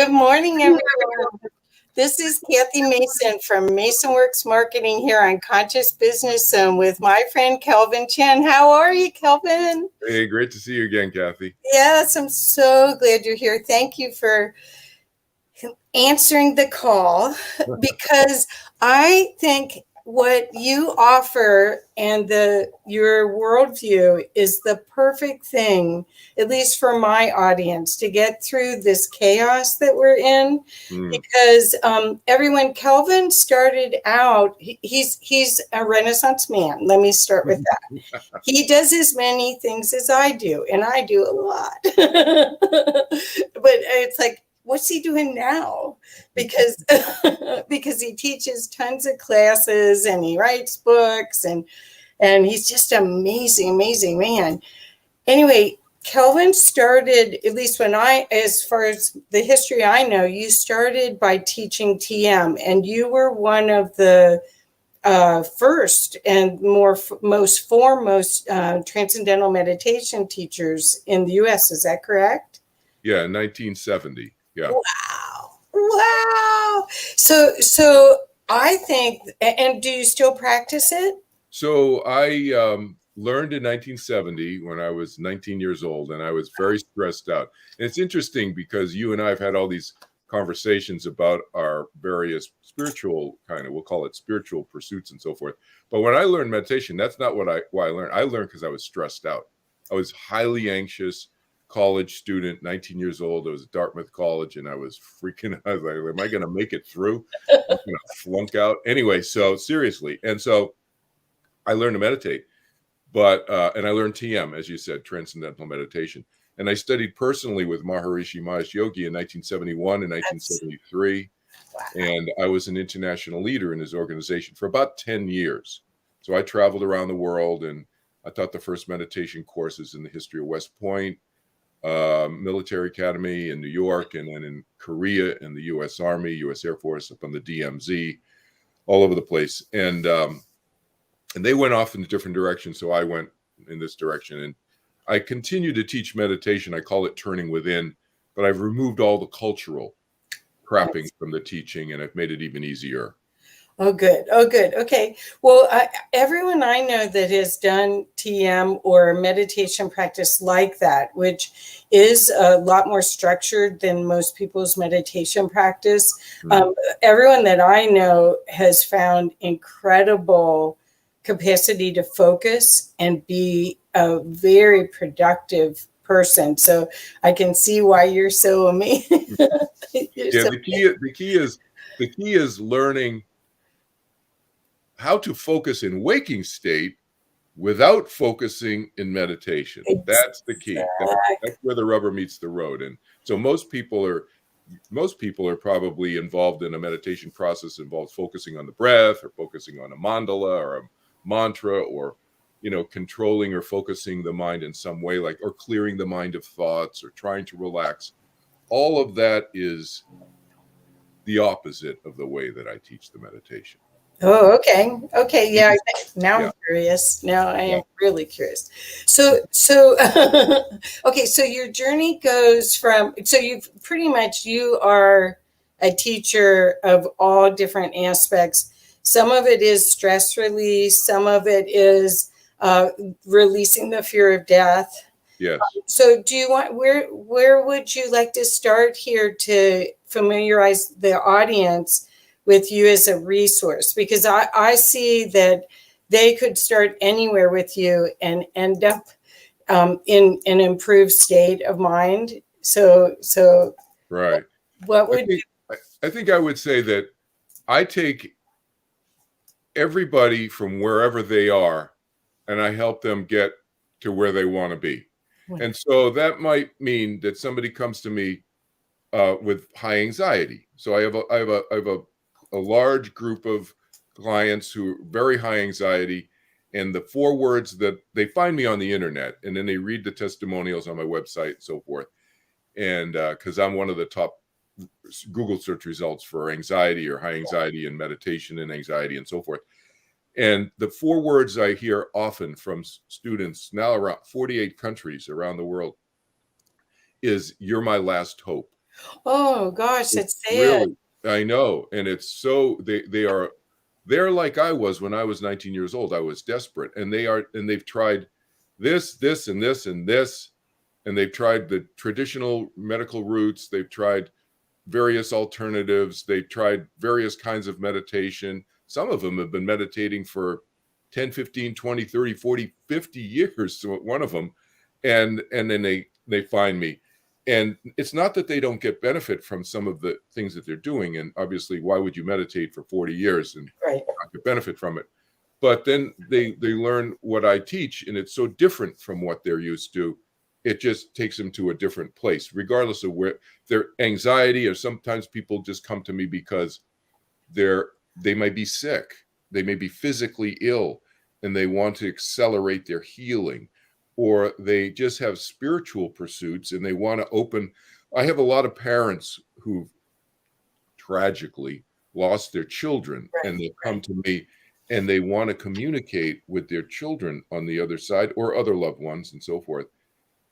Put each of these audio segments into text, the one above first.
Good morning, everyone. This is Kathy Mason from MasonWorks Marketing here on Conscious Business Zone with my friend Kelvin Chen. How are you, Kelvin? Hey, great to see you again, Kathy. Yes, I'm so glad you're here. Thank you for answering the call because I think what you offer and your worldview is the perfect thing, at least for my audience, to get through this chaos that we're in. Because everyone, Kelvin started out, he's a Renaissance man. Let me start with that. He does as many things as I do, and I do a lot. But it's like, what's he doing now? Because he teaches tons of classes and he writes books and he's just an amazing man. Anyway, Kelvin started, at least as far as the history I know, you started by teaching TM, and you were one of the first and most foremost transcendental meditation teachers in the U.S. Is that correct? Yeah, 1970. Yeah. Wow. So I think, and do you still practice it? So I learned in 1970 when I was 19 years old, and I was very stressed out. And it's interesting because you and I have had all these conversations about our various spiritual we'll call it spiritual pursuits and so forth. But when I learned meditation, that's not why I learned. I learned because I was stressed out. I was highly anxious. College student, 19 years old. I was at Dartmouth College, and I was freaking out. I was like, am I going to make it through? I'm going to flunk out. Anyway, so seriously. And so I learned to meditate, and I learned TM, as you said, Transcendental Meditation. And I studied personally with Maharishi Mahesh Yogi in 1971 and 1973. Wow. And I was an international leader in his organization for about 10 years. So I traveled around the world, and I taught the first meditation courses in the history of West Point, military academy in New York, and then in Korea and the U.S. Army, U.S. Air Force, up on the DMZ, all over the place. And they went off in different directions, so I went in this direction. And I continue to teach meditation. I call it turning within, but I've removed all the cultural trappings from the teaching, and I've made it even easier. Oh, good. Okay. Well, everyone I know that has done TM or meditation practice like that, which is a lot more structured than most people's meditation practice, everyone that I know has found incredible capacity to focus and be a very productive person. So I can see why you're so amazing. The key is learning how to focus in waking state without focusing in meditation. Exactly. That's the key. That's where the rubber meets the road. And so most people are probably involved in a meditation process involves focusing on the breath or focusing on a mandala or a mantra, or controlling or focusing the mind in some way, or clearing the mind of thoughts or trying to relax. All of that is the opposite of the way that I teach the meditation. Oh, okay. Yeah. Now I'm curious. Now I am really curious. So, okay. So your journey goes you are a teacher of all different aspects. Some of it is stress release. Some of it is releasing the fear of death. Yes. So where would you like to start here to familiarize the audience with you as a resource? Because I see that they could start anywhere with you and end up in an improved state of mind. So right. What would I think I would say that I take everybody from wherever they are and I help them get to where they want to be. And so that might mean that somebody comes to me with high anxiety. So I have a large group of clients who are very high anxiety, and the 4 words that they find me on the internet, and then they read the testimonials on my website and so forth. And because I'm one of the top Google search results for anxiety or high anxiety and meditation and anxiety and so forth. And the 4 words I hear often from students now around 48 countries around the world is, "You're my last hope." Oh gosh, It's it's sad. really, I know, and it's so they're like I was when I was 19 years old. I was desperate, and they've tried this, and this, and this, and they've tried the traditional medical routes. They've tried various alternatives. They've tried various kinds of meditation. Some of them have been meditating for 10, 15, 20, 30, 40, 50 years, so one of them. And then they find me. And it's not that they don't get benefit from some of the things that they're doing. And obviously, why would you meditate for 40 years and Right. not get benefit from it? But then they learn what I teach, and it's so different from what they're used to. It just takes them to a different place, regardless of where their anxiety, or sometimes people just come to me because they might be sick, they may be physically ill, and they want to accelerate their healing, or they just have spiritual pursuits and they want to open. I have a lot of parents who've tragically lost their children, and Right. they come to me and they want to communicate with their children on the other side, or other loved ones and so forth.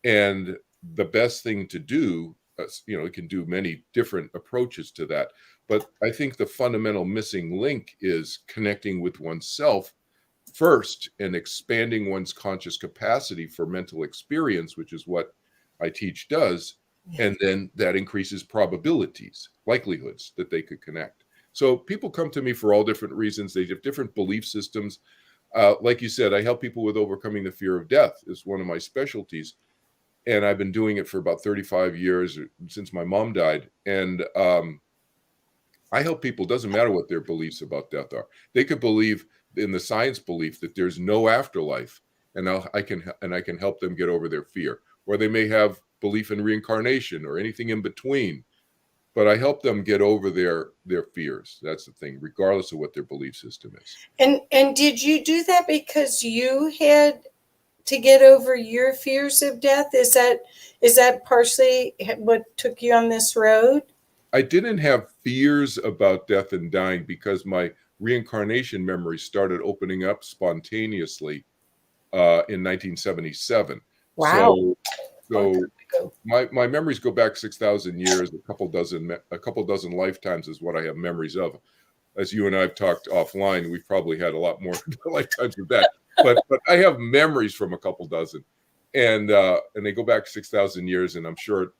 And the best thing to do, it can do many different approaches to that. But I think the fundamental missing link is connecting with oneself first and expanding one's conscious capacity for mental experience, which is what I teach does. Yeah. And then that increases probabilities, likelihoods that they could connect. So people come to me for all different reasons. They have different belief systems. Like you said, I help people with overcoming the fear of death is one of my specialties. And I've been doing it for about 35 years, since my mom died. And I help people, doesn't matter what their beliefs about death are. They could believe in the science belief that there's no afterlife, and I can help them get over their fear. Or they may have belief in reincarnation or anything in between. But I help them get over their fears. That's the thing, regardless of what their belief system is. And did you do that because you had to get over your fears of death? Is that partially what took you on this road? I didn't have fears about death and dying because my reincarnation memory started opening up spontaneously in 1977. Wow. So, Long so time ago. my memories go back 6,000 years. A couple dozen lifetimes is what I have memories of. As you and I have talked offline, we've probably had a lot more lifetimes of that. But I have memories from a couple dozen, and they go back 6,000 years, and I'm sure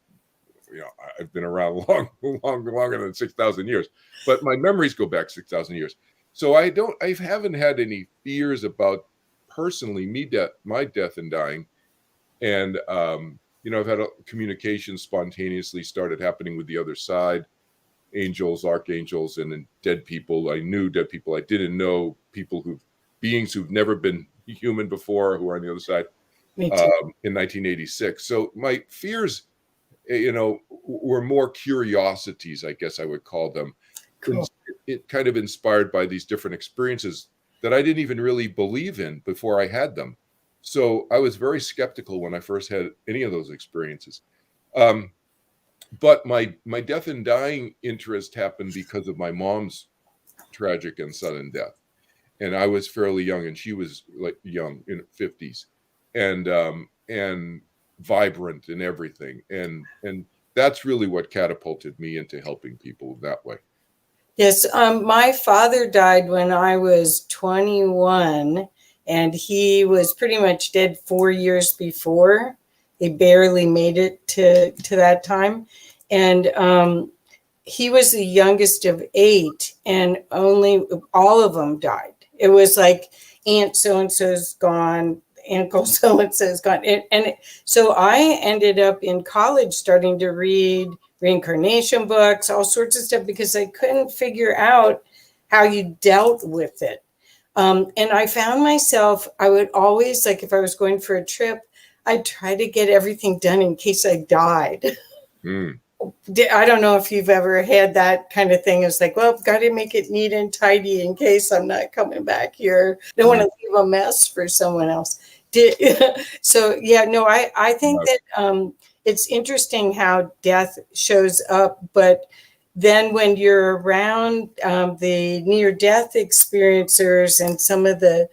I've been around longer than 6,000 years, but my memories go back 6,000 years. So I haven't had any fears about personally my death and dying. And, I've had a communication spontaneously started happening with the other side, angels, archangels, and then dead people. I knew dead people. I didn't know beings who've never been human before, who are on the other side, Me too. in 1986. So my fears, were more curiosities, I guess I would call them. Cool. It kind of inspired by these different experiences that I didn't even really believe in before I had them. So I was very skeptical when I first had any of those experiences. But my death and dying interest happened because of my mom's tragic and sudden death. And I was fairly young, and she was like young, in her 50s, and vibrant and everything. And that's really what catapulted me into helping people that way. Yes, my father died when I was 21, and he was pretty much dead 4 years before. He barely made it to that time. And he was the youngest of 8, and only all of them died. It was like Aunt so-and-so's gone, Uncle so-and-so's gone. So I ended up in college starting to read reincarnation books, all sorts of stuff, because I couldn't figure out how you dealt with it. And I found myself, I would always, like if I was going for a trip, I'd try to get everything done in case I died. Mm. I don't know if you've ever had that kind of thing. It's like, well, I've got to make it neat and tidy in case I'm not coming back here. Don't want to leave a mess for someone else. So, yeah, no, I think that it's interesting how death shows up. But then when you're around the near-death experiencers and some of the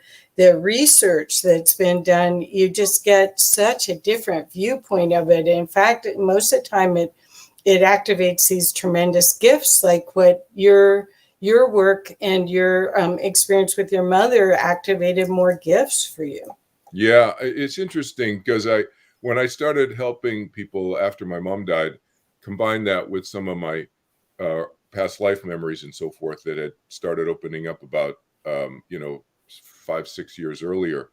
research that's been done, you just get such a different viewpoint of it. In fact, most of the time it activates these tremendous gifts, like what your work and your experience with your mother activated more gifts for you. Yeah, it's interesting because when I started helping people after my mom died, combined that with some of my past life memories and so forth that had started opening up about 5-6 years earlier.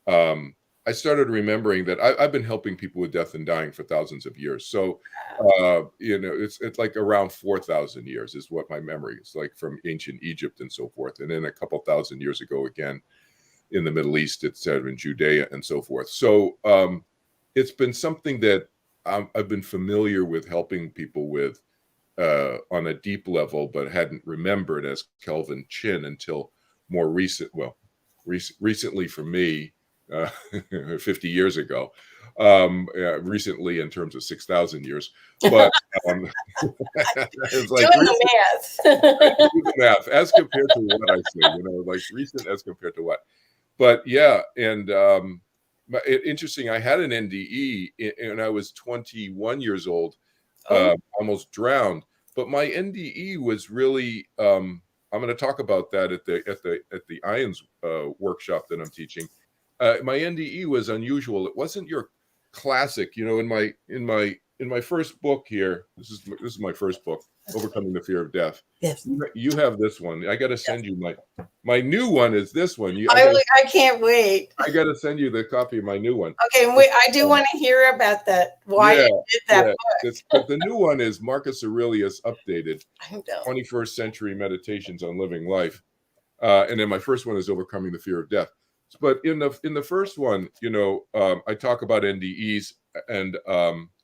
um, I started remembering that I've been helping people with death and dying for thousands of years. So, it's like around 4,000 years is what my memory is like from ancient Egypt and so forth. And then a couple thousand years ago, again, in the Middle East, etc., in Judea and so forth. So, it's been something that I've been familiar with helping people with on a deep level, but hadn't remembered as Kelvin Chin until more recently for me, uh, 50 years ago, recently in terms of 6,000 years. But it's like Doing recent, the do the math as compared to what I say, like recent as compared to what. But yeah, and interesting, I had an NDE and I was 21 years old, Oh, almost drowned. But my NDE was really I'm going to talk about that at the IONS workshop that I'm teaching. My NDE was unusual. It wasn't your classic, in my first book here. This is my first book, Overcoming the Fear of Death. yes. You have this one. I got to send you my new one is this one. I can't wait. I got to send you the copy of my new one. Okay, I do want to hear about that. Why Yeah, you did that yeah. But the new one is Marcus Aurelius updated, book. I know. 21st Century Meditations on Living Life. And then my first one is Overcoming the Fear of Death. But in the first one, I talk about NDEs and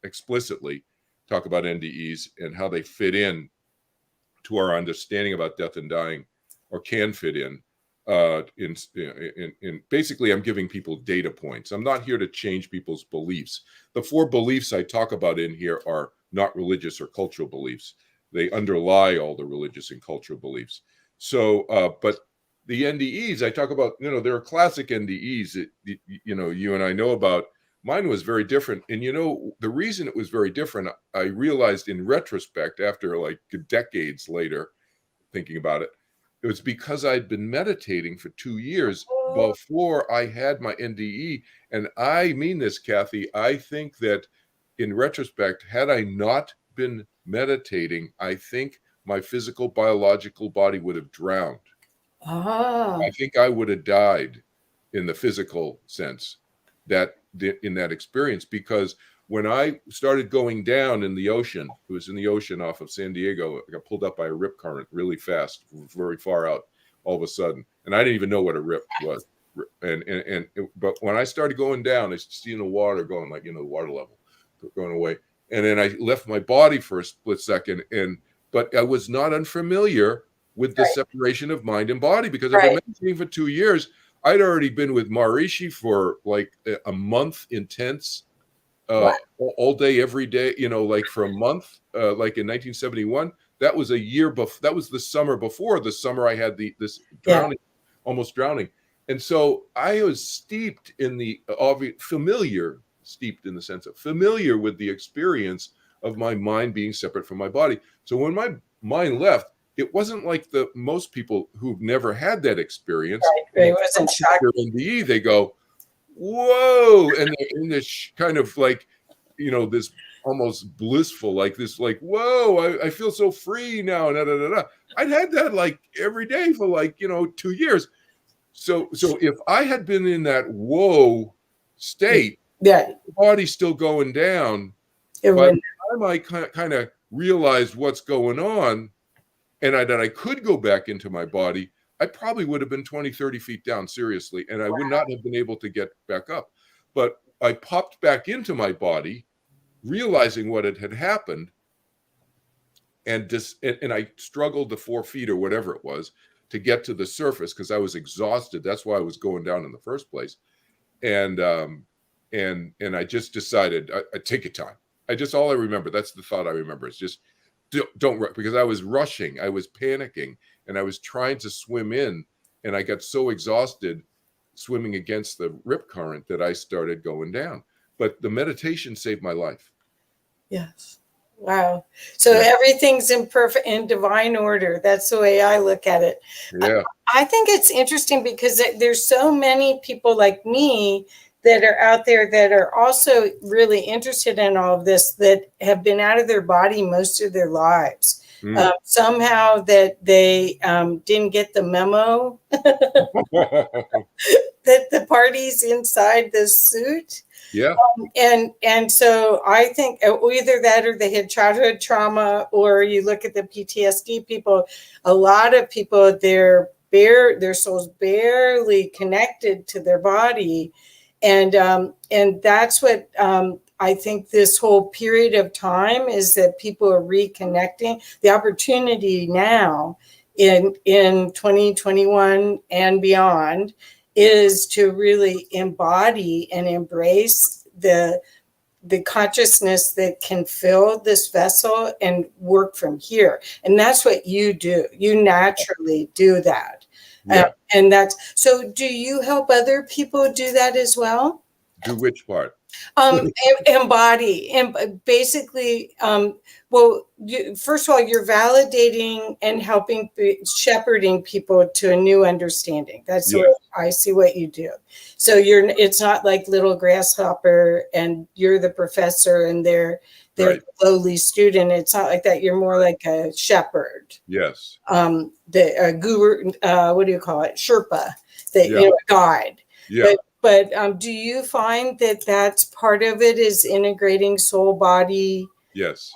explicitly talk about NDEs and how they fit in to our understanding about death and dying, or can fit in. In basically, I'm giving people data points. I'm not here to change people's beliefs. The 4 beliefs I talk about in here are not religious or cultural beliefs. They underlie all the religious and cultural beliefs. So, but the NDEs I talk about, there are classic NDEs that you and I know about. Mine was very different, and the reason it was very different, I realized in retrospect after like decades later, thinking about it. It was because I'd been meditating for 2 years before I had my NDE. And I mean this, Kathy. I think that in retrospect, had I not been meditating, I think my physical, biological body would have drowned. Ah, I think I would have died in the physical sense in that experience, because when I started going down in the ocean, it was in the ocean off of San Diego. I got pulled up by a rip current really fast, very far out all of a sudden. And I didn't even know what a rip was. But when I started going down, I see the water going like, the water level going away. And then I left my body for a split second. But I was not unfamiliar with the separation of mind and body, because I've been meditating for 2 years. I'd already been with Maharishi for like a month intense, all day, every day, like for a month, like in 1971. That was a year before. That was the summer before the summer I had this drowning, almost drowning. And so I was steeped in the steeped in the sense of familiar with the experience of my mind being separate from my body. So when my mind left, it wasn't like most people who've never had that experience. right. It wasn't shocking. NDE, they go, whoa, and they're in this kind of like, this almost blissful, like this, like, whoa, I feel so free now. I'd had that like every day for like 2 years. So if I had been in that whoa state, the body's still going down. By the time I kind of realized what's going on, and that I could go back into my body, I probably would have been 20, 30 feet down, seriously, and I would not have been able to get back up. But I popped back into my body, realizing what had happened, and I struggled the 4 feet or whatever it was to get to the surface because I was exhausted. That's why I was going down in the first place. And I just decided, I take your time. All I remember, that's the thought I remember, is just don't rush, because I was rushing, I was panicking, and I was trying to swim in, and I got so exhausted swimming against the rip current that I started going down. But the meditation saved my life. Yes. Wow. So Yeah. everything's in perfect in divine order. That's the way I look at it. Yeah. I think it's interesting because there's so many people like me that are out there that are also really interested in all of this, that have been out of their body most of their lives. Mm. Somehow that they didn't get the memo that the party's inside this suit. Yeah. And so I think either that, or they had childhood trauma, or you look at the PTSD people. A lot of people, their souls barely connected to their body, and that's what I think this whole period of time is, that people are reconnecting. The opportunity now in 2021 and beyond is to really embody and embrace the consciousness that can fill this vessel and work from here. And that's what you do. You naturally do that. Yeah. And that's so. Do you help other people do that as well? Do which part? Embody and basically, well, first of all, you're validating and helping, shepherding people to a new understanding. That's the Yeah. way I see what you do. So it's not like little grasshopper and you're the professor and they're Right. the lowly student. It's not like that. You're more like a shepherd, Yes. the guru, what do you call it, Sherpa, the Yeah. guide. Yeah. But do you find that that's part of it, is integrating soul, body? Yes.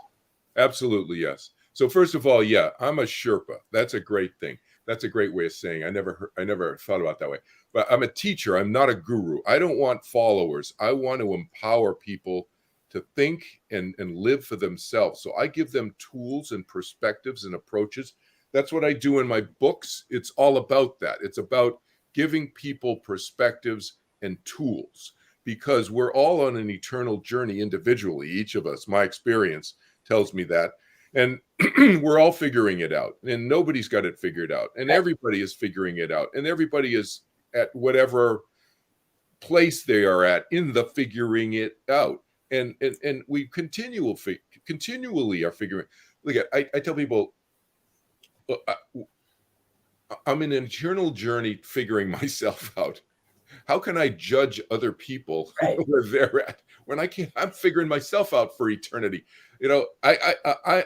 Absolutely. Yes. So first of all, yeah, I'm a Sherpa. That's a great thing. That's a great way of saying. I never thought about it that way. But I'm a teacher. I'm not a guru. I don't want followers. I want to empower people to think and live for themselves. So I give them tools and perspectives and approaches. That's what I do in my books. It's all about that. It's about giving people perspectives and tools, because we're all on an eternal journey individually, each of us. My experience tells me that. And we're all figuring it out, and nobody's got it figured out, and everybody is figuring it out, and everybody is at whatever place they are at in the figuring it out. And we continually are figuring. Look at, I tell people, I'm in an eternal journey figuring myself out. How can I judge other people where they're at when I can't? I'm figuring myself out for eternity. I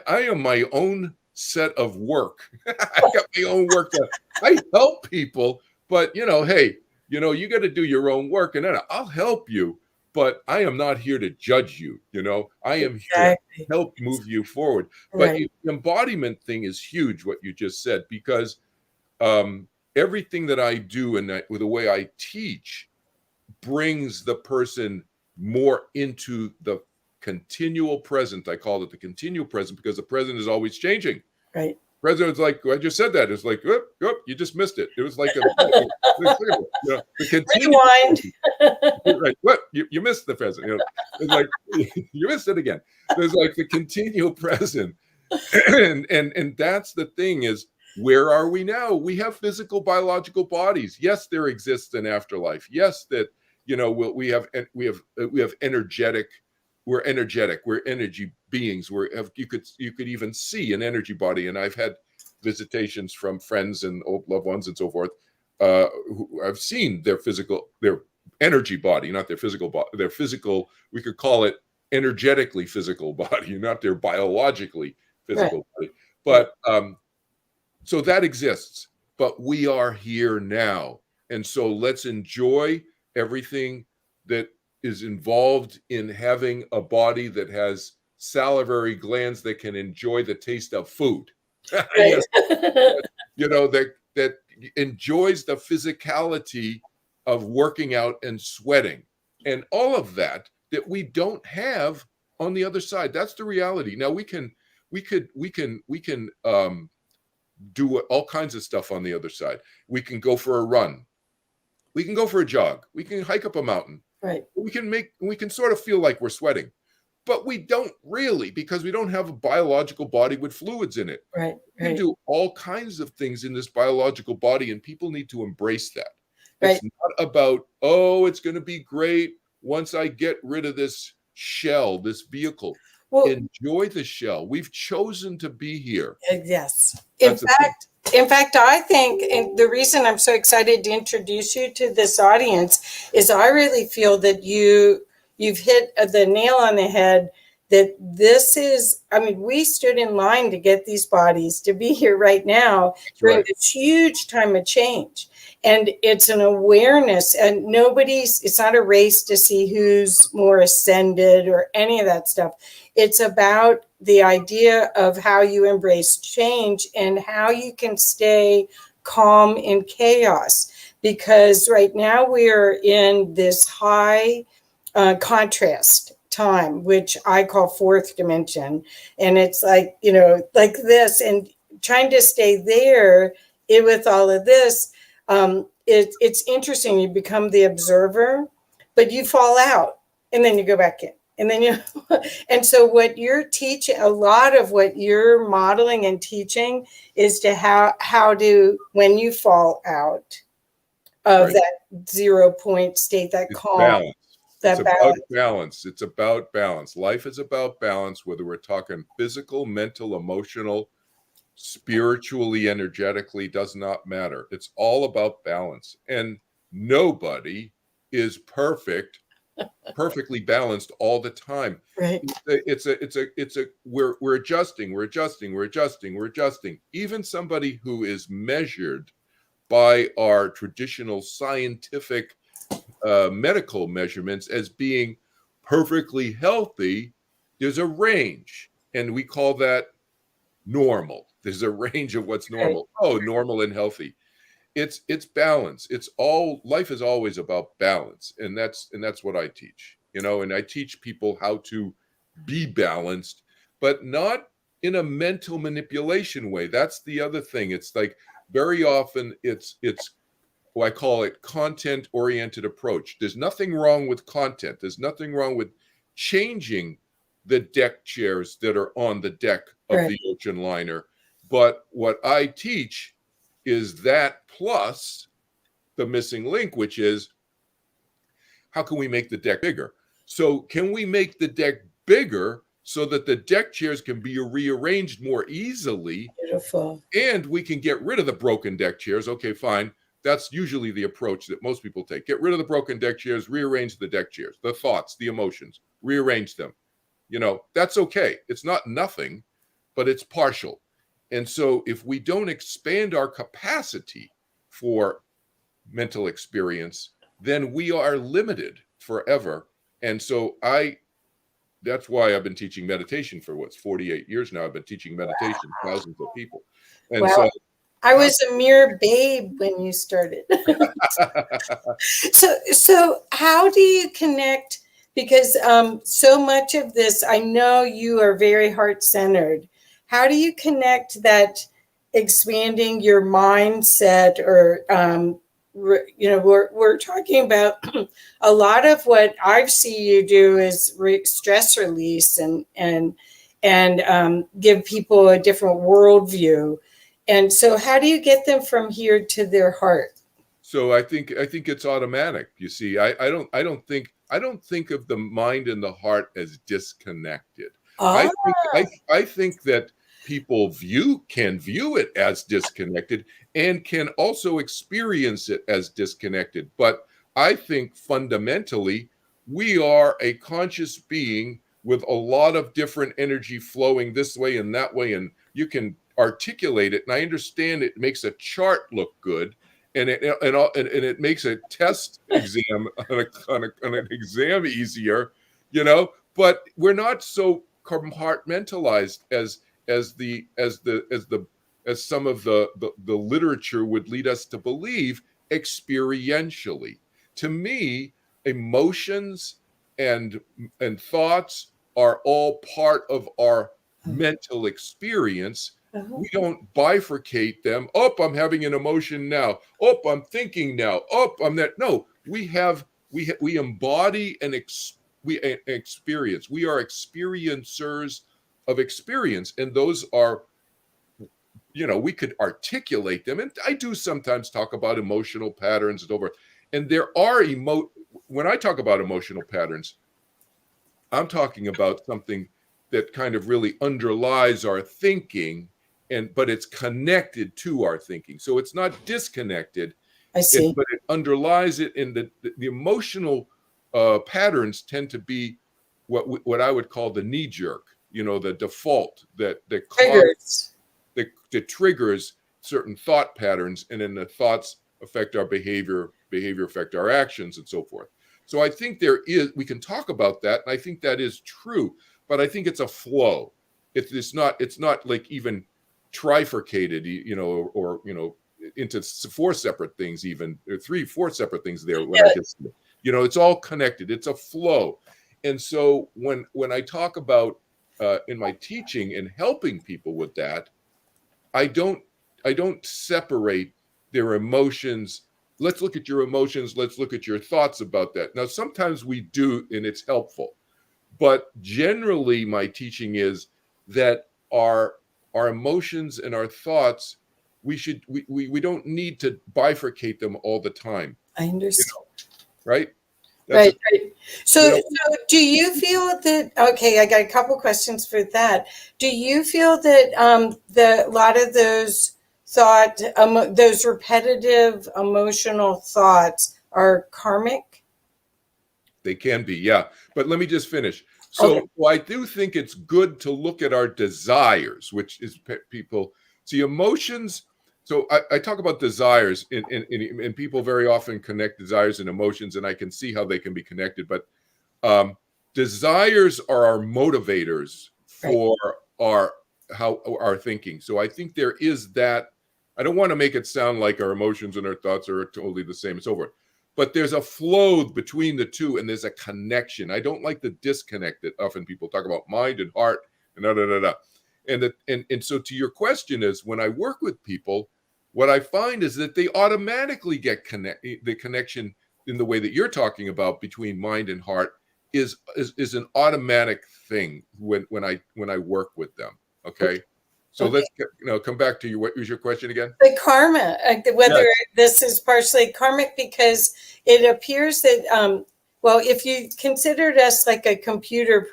am my own set of work. I got my own work done. I help people, but hey, you got to do your own work, and then I'll help you. But I am not here to judge you. I am here to help move you forward. But the embodiment thing is huge. What you just said, because everything that I do and with the way I teach brings the person more into the continual present. I call it the continual present, because the present is always changing. Right. President's like, I just said that. It's like, you just missed it. It was like the rewind. Right. What? You missed the present. It's like you missed it again. There's like the continual present. And that's the thing, is, where are we now? We have physical biological bodies. Yes, there exists an afterlife. Yes, that we have energetic. We're energetic. We're energy beings. You could even see an energy body. And I've had visitations from friends and old loved ones and so forth. Who I've seen their energy body, not their physical body. Their physical, we could call it energetically physical body, not their biologically physical body. But so that exists, but we are here now. And so let's enjoy everything that is involved in having a body that has salivary glands that can enjoy the taste of food. Yes. That enjoys the physicality of working out and sweating, and all of that we don't have on the other side. That's the reality. Now we can do all kinds of stuff on the other side. We can go for a run. We can go for a jog. We can hike up a mountain. Right. We can sort of feel like we're sweating, but we don't really, because we don't have a biological body with fluids in it. Right. We can do all kinds of things in this biological body, and people need to embrace that. It's not about, it's going to be great once I get rid of this shell, this vehicle. Well, enjoy the shell. We've chosen to be here. yes. That's the thing. In fact, I think, and the reason I'm so excited to introduce you to this audience is I really feel that you've hit the nail on the head. That this is, I mean, we stood in line to get these bodies to be here right now during Right. this huge time of change. And it's an awareness, and it's not a race to see who's more ascended or any of that stuff. It's about the idea of how you embrace change and how you can stay calm in chaos. Because right now we are in this high contrast time, which I call fourth dimension. And it's like, like this, and trying to stay there with all of this. It's interesting. You become the observer, but you fall out and then you go back in. And then and so what you're teaching, a lot of what you're modeling and teaching is to how to, when you fall out of Right. that 0 point state, that It's calm, balance. that It's balance. about balance. It's about balance. Life is about balance, whether we're talking physical, mental, emotional, spiritually, energetically, does not matter. It's all about balance. And nobody is perfectly balanced all the time. Right. We're adjusting. Even somebody who is measured by our traditional scientific medical measurements as being perfectly healthy, there's a range, and we call that normal. There's a range of what's normal. Oh, normal and healthy. It's balance. Life is always about balance, and that's what I teach. And I teach people how to be balanced, but not in a mental manipulation way. That's the other thing. It's like very often it's well, I call it content-oriented approach. There's nothing wrong with content. There's nothing wrong with changing the deck chairs that are on the deck of the ocean liner. But what I teach is that plus the missing link, which is how can we make the deck bigger? So can we make the deck bigger so that the deck chairs can be rearranged more easily? Beautiful. And we can get rid of the broken deck chairs. Okay, fine. That's usually the approach that most people take. Get rid of the broken deck chairs, rearrange the deck chairs, the thoughts, the emotions, rearrange them. That's okay. It's not nothing, but it's partial. And so if we don't expand our capacity for mental experience, then we are limited forever. And so that's why I've been teaching meditation for 48 years now. I've been teaching meditation to thousands of people. And so I was a mere babe when you started. So how do you connect? Because so much of this, I know you are very heart-centered. How do you connect that expanding your mindset, or we're talking about a lot of what I've seen you do is stress release and give people a different worldview. And so how do you get them from here to their heart? So I think it's automatic. You see, I don't think of the mind and the heart as disconnected. Ah. I think that people can view it as disconnected and can also experience it as disconnected. But I think fundamentally we are a conscious being with a lot of different energy flowing this way and that way, and you can articulate it. And I understand it makes a chart look good, and it makes a test exam on an exam easier, But we're not so compartmentalized as some of the literature would lead us to believe experientially. To me, emotions and thoughts are all part of our mental experience. We don't bifurcate them. Oh, I'm having an emotion now. Oh, I'm thinking now. Oh, I'm that. No, we embody we experience. We are experiencers of experience, and those are, we could articulate them. And I do sometimes talk about emotional patterns and over. And there are when I talk about emotional patterns, I'm talking about something that kind of really underlies our thinking, but it's connected to our thinking. So it's not disconnected, I see. but it underlies it. And the emotional patterns tend to be what I would call the knee jerk, the default that Triggers. that triggers certain thought patterns, and then the thoughts affect our behavior affect our actions, and so forth. So I think we can talk about that, and I think that is true, but I think it's a flow. It's not like even trifurcated, or into 4 separate things, even, or 3-4 separate things there when I just, it's all connected. It's a flow. And so when I talk about in my teaching and helping people with that, I don't separate their emotions. Let's look at your emotions. Let's look at your thoughts about that. Now, sometimes we do, and it's helpful. But generally, my teaching is that our emotions and our thoughts, we don't need to bifurcate them all the time. I understand. Right? Right. So do you feel that, okay, I got a couple questions for that. Do you feel that a lot of those those repetitive emotional thoughts are karmic? They can be, yeah. But let me just finish. So I do think it's good to look at our desires, which is people see emotions. So I talk about desires, and people very often connect desires and emotions, and I can see how they can be connected. But desires are our motivators for our thinking. So I think there is that. I don't want to make it sound like our emotions and our thoughts are totally the same and so forth. But there's a flow between the two, and there's a connection. I don't like the disconnect that often people talk about mind and heart and da da da da. And so to your question is, when I work with people, what I find is that they automatically get the connection in the way that you're talking about between mind and heart is an automatic thing when I work with them. Okay. So let's come back to what was your question again? The karma, whether this is partially karmic, because it appears that, if you considered us like a computer,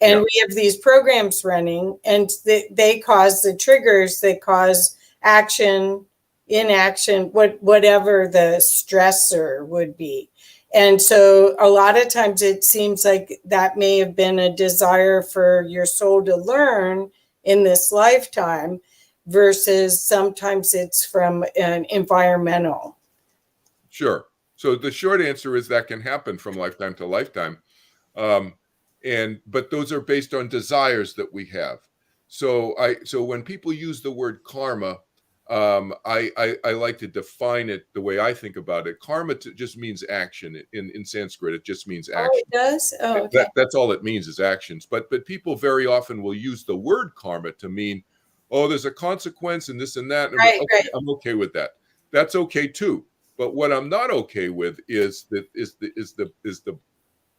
and we have these programs running, and they cause the triggers that cause action, inaction, whatever the stressor would be. And so a lot of times it seems like that may have been a desire for your soul to learn in this lifetime, versus sometimes it's from an environmental. Sure. So the short answer is that can happen from lifetime to lifetime. But those are based on desires that we have. So when people use the word karma, I like to define it the way I think about it. Karma just means action. In Sanskrit, it just means action. Oh, it does? Oh, okay. That's all it means, is actions. But people very often will use the word karma to mean, oh, there's a consequence and this and that. And I'm okay with that. That's okay too. But what I'm not okay with is the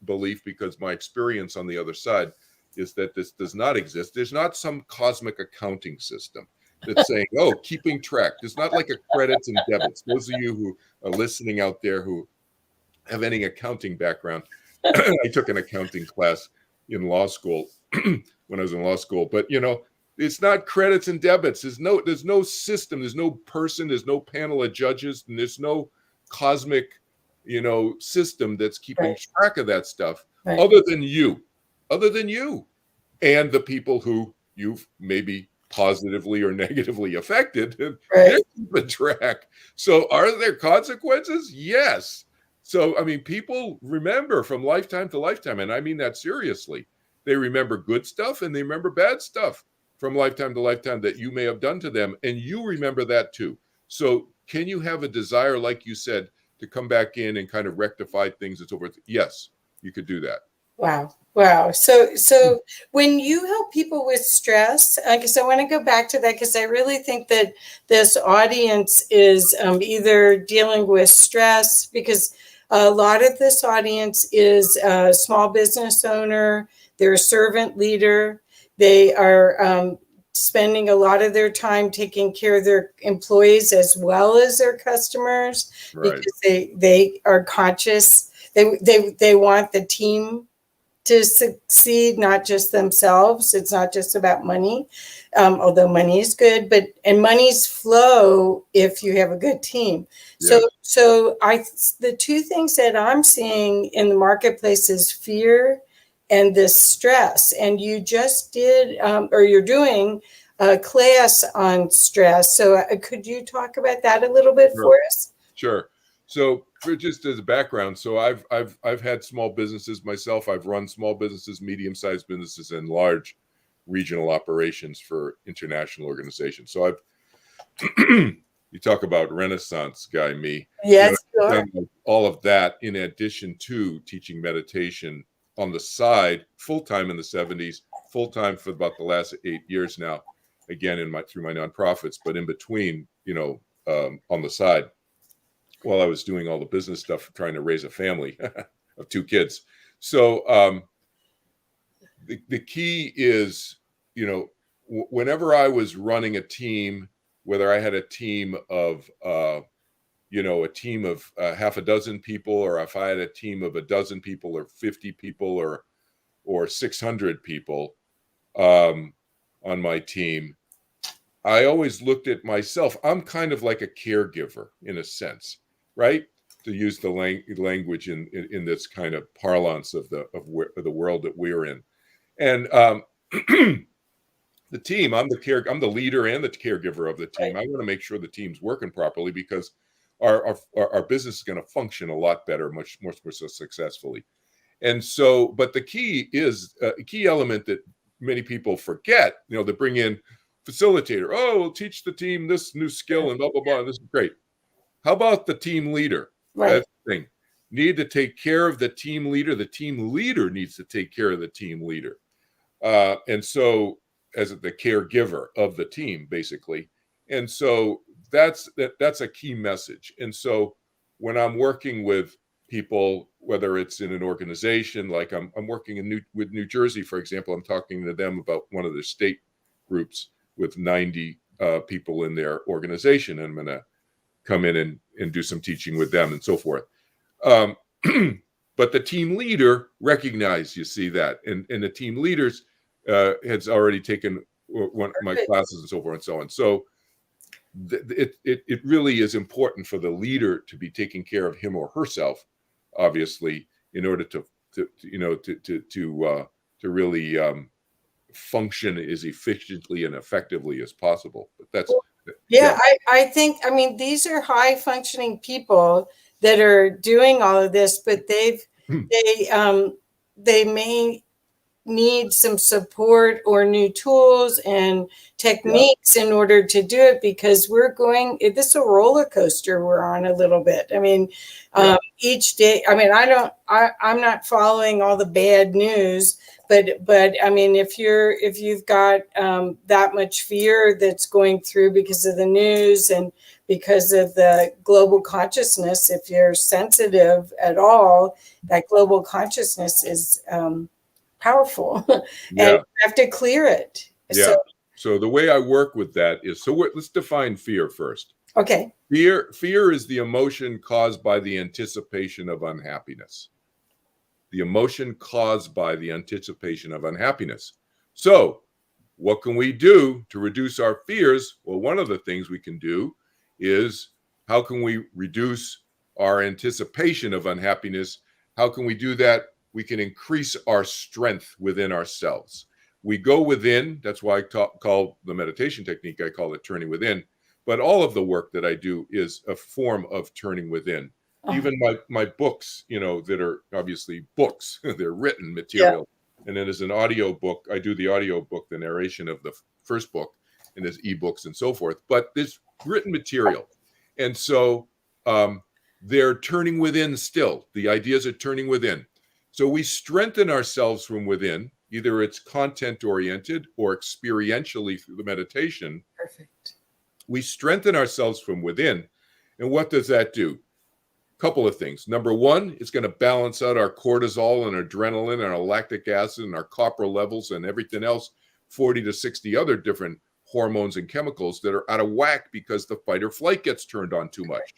belief, because my experience on the other side is that this does not exist. There's not some cosmic accounting system that's saying, oh, keeping track. There's not like a credits and debits. Those of you who are listening out there who have any accounting background, I took an accounting class in law school when I was in law school, but it's not credits and debits. There's no system. There's no person. There's no panel of judges, and there's no cosmic, system that's keeping track of that stuff, other than you, and the people who you've maybe positively or negatively affected. They're keeping track. So are there consequences? Yes. So, I mean, people remember from lifetime to lifetime, and I mean that seriously. They remember good stuff and they remember bad stuff from lifetime to lifetime that you may have done to them, and you remember that too. So can you have a desire, like you said, to come back in and kind of rectify things and so forth? Yes, you could do that. Wow. So when you help people with stress, because I want to go back to that, because I really think that this audience is either dealing with stress, because a lot of this audience is a small business owner, they're a servant leader, they are spending a lot of their time taking care of their employees as well as their customers, because they are conscious. They want the team to succeed, not just themselves. It's not just about money, although money is good, and money's flow if you have a good team. Yes. So the two things that I'm seeing in the marketplace is fear and this stress. And you just did, or you're doing a class on stress. So could you talk about that a little bit for us? Sure. So for just as a background, so I've had small businesses myself. I've run small businesses, medium-sized businesses, and large regional operations for international organizations. So I've you talk about Renaissance guy, me. Yes, I've sure. done all of that in addition to teaching meditation on the side, full-time in the 70s, full-time for about the last 8 years now, again through my nonprofits, but in between, on the side, while I was doing all the business stuff, trying to raise a family of 2 kids. So the key is, whenever I was running a team, whether I had a team of, half a dozen people, or if I had a team of a dozen people or 50 people or 600 people on my team, I always looked at myself. I'm kind of like a caregiver in a sense, right? To use the language in this kind of parlance of the world that we're in, and the team. I'm the leader and the caregiver of the team. I want to make sure the team's working properly because our business is going to function a lot better, much more successfully. And so, but the key is a key element that many people forget. They bring in facilitator. Oh, we'll teach the team this new skill and blah blah blah. And this is great. How about the team leader? Right. That's the thing. Need to take care of the team leader. The team leader needs to take care of the team leader. And so, as the caregiver of the team, basically. And so that's a key message. And so when I'm working with people, whether it's in an organization, like I'm working with New Jersey, for example, I'm talking to them about one of the state groups with 90 people in their organization. And I'm going to come in and do some teaching with them and so forth. But the team leader recognized, you see that, and the team leaders has already taken one of my classes and so forth and so on. So it really is important for the leader to be taking care of him or herself, obviously, in order to really function as efficiently and effectively as possible. But that's I think, these are high functioning people that are doing all of this, but they may need some support or new tools and techniques in order to do it, because this is a roller coaster we're on a little bit. Each day, I'm not following all the bad news, but if you've got that much fear that's going through because of the news and because of the global consciousness, if you're sensitive at all, that global consciousness is powerful, and you have to clear it. So the way I work with that is, let's define fear first. Okay. Fear is the emotion caused by the anticipation of unhappiness. The emotion caused by the anticipation of unhappiness. So what can we do to reduce our fears? Well, one of the things we can do is, how can we reduce our anticipation of unhappiness? How can we do that? We can increase our strength within ourselves. We go within. That's why I call the meditation technique, I call it turning within. But all of the work that I do is a form of turning within. Even my books, that are obviously books, they're written material. And then as an audio book, I do the audio book, the narration of the first book, and there's ebooks and so forth. But there's written material. And so they're turning within still. The ideas are turning within. So we strengthen ourselves from within. Either it's content oriented or experientially through the meditation. Perfect. We strengthen ourselves from within. And what does that do? A couple of things. Number one, it's going to balance out our cortisol and adrenaline and our lactic acid and our copper levels and everything else, 40 to 60 other different hormones and chemicals that are out of whack because the fight or flight gets turned on too much,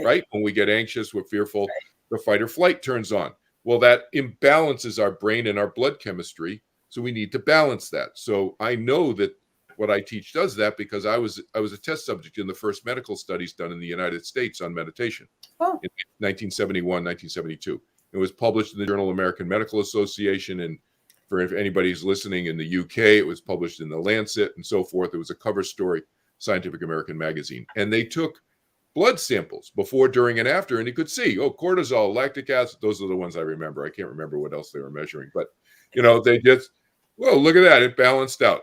right? When we get anxious, we're fearful, the fight or flight turns on. Well, that imbalances our brain and our blood chemistry. So we need to balance that. So I know that what I teach does that because I was a test subject in the first medical studies done in the United States on meditation in 1971, 1972. It was published in the Journal of American Medical Association, and for if anybody's listening in the UK, it was published in the Lancet and so forth. It was a cover story, Scientific American magazine. And they took blood samples before, during, and after, and you could see, cortisol, lactic acid, those are the ones I remember. I can't remember what else they were measuring, but they just, well, look at that, it balanced out.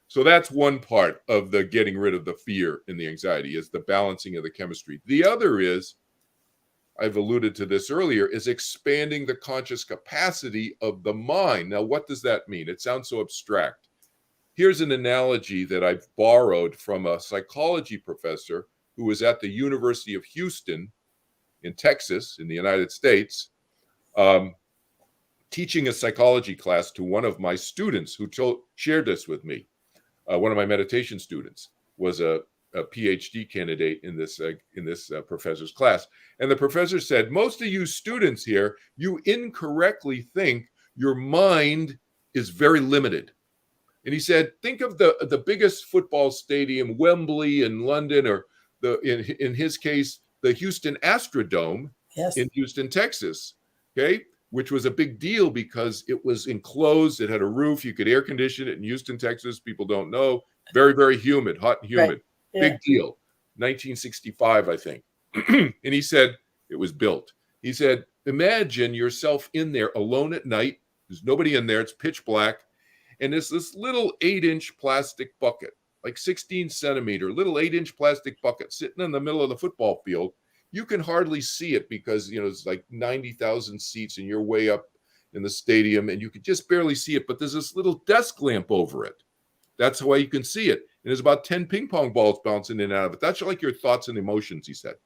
So that's one part of the getting rid of the fear and the anxiety, is the balancing of the chemistry. The other is, I've alluded to this earlier, is expanding the conscious capacity of the mind. Now, what does that mean? It sounds so abstract. Here's an analogy that I've borrowed from a psychology professor who was at the University of Houston in Texas, in the United States, teaching a psychology class to one of my students who shared this with me. One of my meditation students was a PhD candidate in this professor's class. And the professor said, most of you students here, you incorrectly think your mind is very limited. And he said, think of the biggest football stadium, Wembley in London, or in his case, the Houston Astrodome in Houston, Texas, okay, which was a big deal because it was enclosed. It had a roof. You could air condition it in Houston, Texas. People don't know. Very, very humid, hot and humid. Right. Yeah. Big deal. 1965, I think. And he said, it was built. He said, imagine yourself in there alone at night. There's nobody in there. It's pitch black. And there's this little 8-inch plastic bucket, like 16 centimeter, little 8-inch plastic bucket sitting in the middle of the football field. You can hardly see it because, it's like 90,000 seats and you're way up in the stadium and you could just barely see it. But there's this little desk lamp over it. That's why you can see it. And there's about 10 ping pong balls bouncing in and out of it. That's like your thoughts and emotions, he said.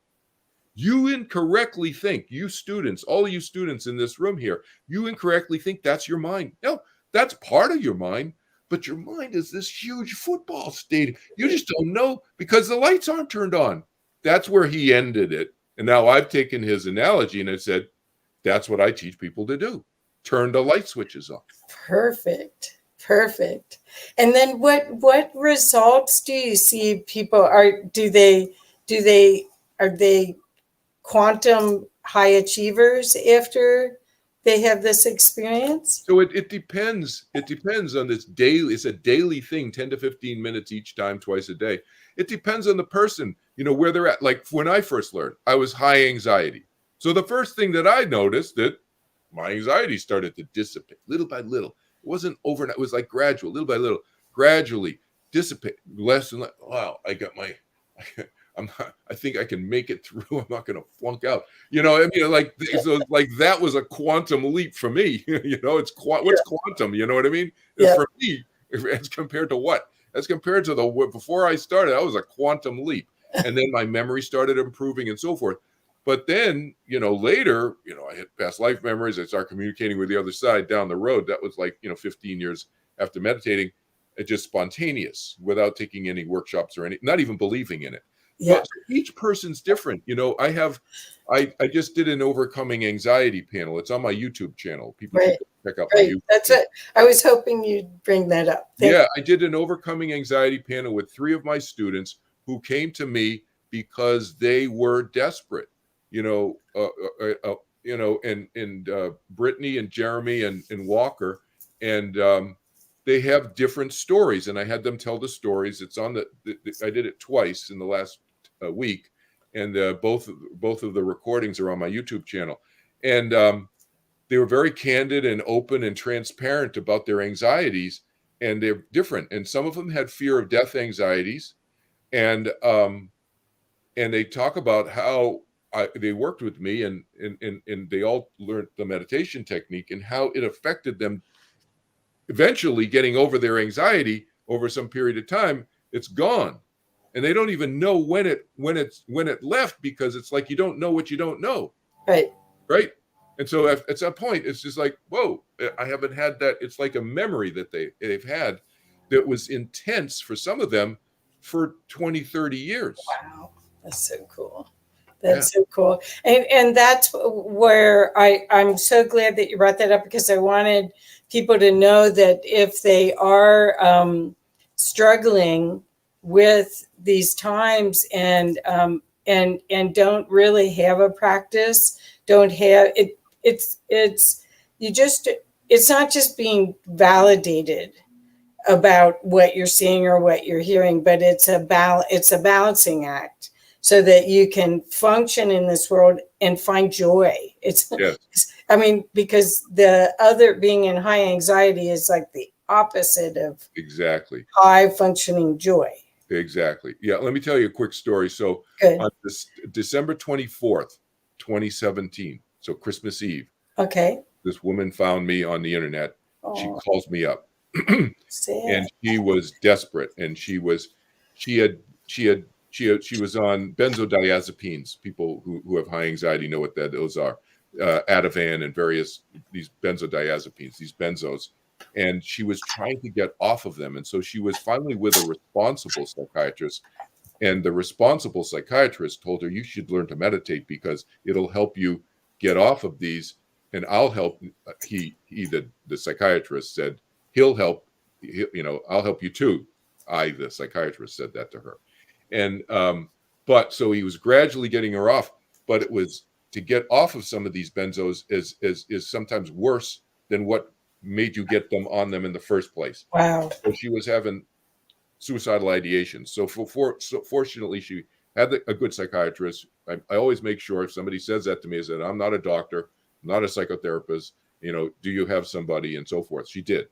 You incorrectly think, you students, all of you students in this room here, you incorrectly think that's your mind. No, that's part of your mind. But your mind is this huge football stadium. You just don't know because the lights aren't turned on. That's where he ended it. And now I've taken his analogy and I said, that's what I teach people to do. Turn the light switches on. Perfect. And then what results do you see people are they quantum high achievers after they have this experience? So it depends. It depends on this daily. It's a daily thing, 10 to 15 minutes each time, twice a day. It depends on the person, where they're at. Like when I first learned, I was high anxiety. So the first thing that I noticed that my anxiety started to dissipate little by little. It wasn't overnight. It was like gradual, little by little, gradually dissipate, less and less. Wow, I think I can make it through. I'm not going to flunk out. So like that was a quantum leap for me. What's quantum? You know what I mean? Yeah. For me, as compared to what? As compared to before I started, that was a quantum leap. And then my memory started improving and so forth. But then, later, I had past life memories. I started communicating with the other side down the road. That was like, 15 years after meditating. It's just spontaneous without taking any workshops or not even believing in it. Yeah. But each person's different. I just did an overcoming anxiety panel. It's on my YouTube channel. People should check out my YouTube. That's it. I was hoping you'd bring that up. I did an overcoming anxiety panel with 3 of my students who came to me because they were desperate. Brittany and Jeremy and Walker, and they have different stories, and I had them tell the stories. It's on I did it twice in the last week, and both of the recordings are on my YouTube channel, and they were very candid and open and transparent about their anxieties, and they're different. And some of them had fear of death anxieties, and they talk about how they worked with me and they all learned the meditation technique and how it affected them eventually getting over their anxiety over some period of time. It's gone. And they don't even know when it left, because it's like you don't know what you don't know. Right. And so at some point, it's just like, whoa, I haven't had that. It's like a memory that they've had that was intense for some of them for 20, 30 years. Wow. That's so cool. Yeah. That's so cool. And that's where I'm so glad that you brought that up, because I wanted people to know that if they are struggling with these times and don't really have a practice, don't have it, it's you just it's not just being validated about what you're seeing or what you're hearing, but it's a balancing act so that you can function in this world and find joy. Yes. I mean, because the other being in high anxiety is like the opposite of Exactly. high functioning joy. Exactly. Yeah. Let me tell you a quick story. So Good. on this December 24th, 2017, so Christmas Eve, Okay. this woman found me on the internet. She Oh, calls me up sad. and she was desperate. And she was on benzodiazepines. People who have high anxiety know what those are. Ativan and various these benzodiazepines, these benzos. And she was trying to get off of them. And so she was finally with a responsible psychiatrist. And the responsible psychiatrist told her, you should learn to meditate because it'll help you get off of these. And I'll help. The psychiatrist said, he'll help. I'll help you too. The psychiatrist said that to her. And, but so he was gradually getting her off, but it was to get off of some of these benzos is sometimes worse than what made you get them on them in the first place. Wow. So she was having suicidal ideation. So fortunately, she had a good psychiatrist. I always make sure if somebody says that to me, I said, I'm not a doctor, I'm not a psychotherapist. Do you have somebody, and so forth. She did,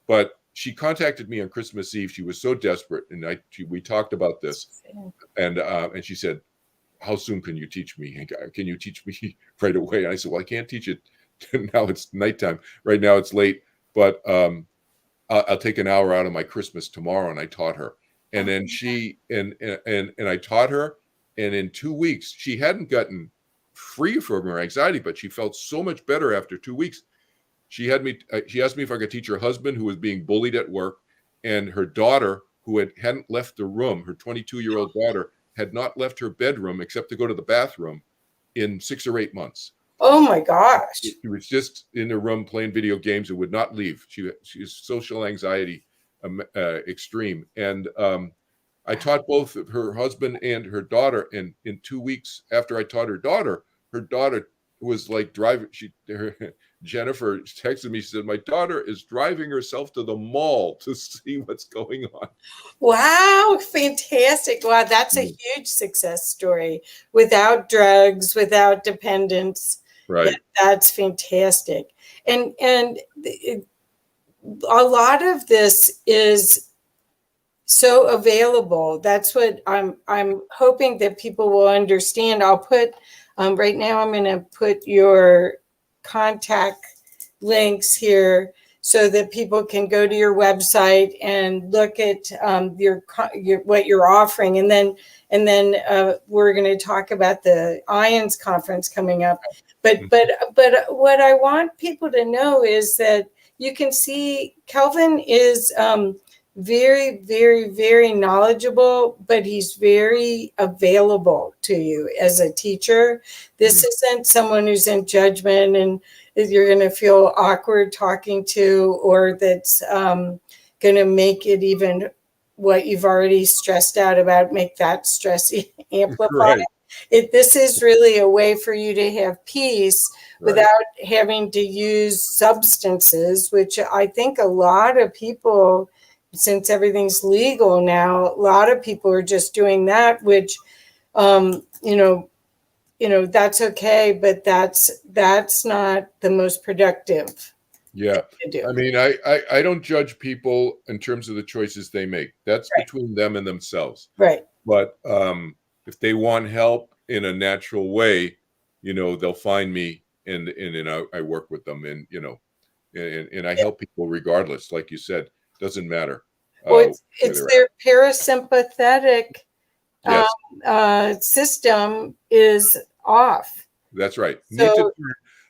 but she contacted me on Christmas Eve. She was so desperate, and we talked about this, and she said, how soon can you teach me? Can you teach me right away? And I said, well, I can't teach it now. It's nighttime. Right now it's late, but I'll take an hour out of my Christmas tomorrow. And I taught her. And then and I taught her. And in 2 weeks, she hadn't gotten free from her anxiety, but she felt so much better after 2 weeks. She asked me if I could teach her husband, who was being bullied at work, and her daughter, who hadn't left the room. Her 22-year-old daughter had not left her bedroom except to go to the bathroom in 6 or 8 months. Oh my gosh. She was just in the room playing video games and would not leave. She's social anxiety extreme. And I taught both her husband and her daughter. And in 2 weeks after I taught her daughter was like driving. Jennifer texted me. She said, my daughter is driving herself to the mall to see what's going on. Wow, fantastic. Wow, that's a huge success story without drugs, without dependence. Right. That's fantastic. And a lot of this is so available. That's what I'm hoping that people will understand. I'll put right now I'm going to put your contact links here so that people can go to your website and look at your what you're offering, and then we're going to talk about the IONS conference coming up. But what I want people to know is that you can see Kelvin is very, very, very knowledgeable, but he's very available to you as a teacher. This isn't someone who's in judgment and you're going to feel awkward talking to, or that's going to make it even what you've already stressed out about, make that stress amplified. Right. This is really a way for you to have peace without having to use substances, which I think a lot of people, since everything's legal now, a lot of people are just doing that, which, that's okay, but that's not the most productive. Yeah. I mean, I don't judge people in terms of the choices they make. That's between them and themselves. Right. But if they want help in a natural way, they'll find me and I work with them, and and I help people regardless. Like you said, doesn't matter. Well, it's their parasympathetic system is off. That's right. So,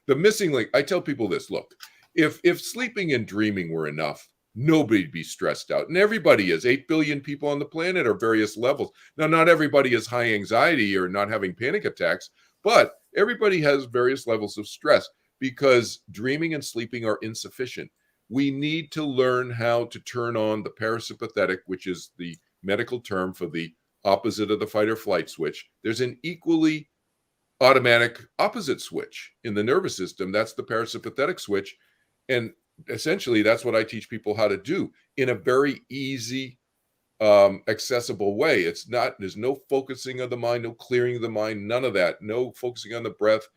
the missing link. I tell people this: look, if sleeping and dreaming were enough, nobody'd be stressed out. And everybody is. 8 billion people on the planet are various levels. Now, not everybody has high anxiety or not having panic attacks, but everybody has various levels of stress because dreaming and sleeping are insufficient. We need to learn how to turn on the parasympathetic, which is the medical term for the opposite of the fight or flight switch. There's an equally automatic opposite switch in the nervous system. That's the parasympathetic switch. And essentially, that's what I teach people how to do in a very easy, accessible way. It's not, there's no focusing of the mind, no clearing of the mind, none of that, no focusing on the breath,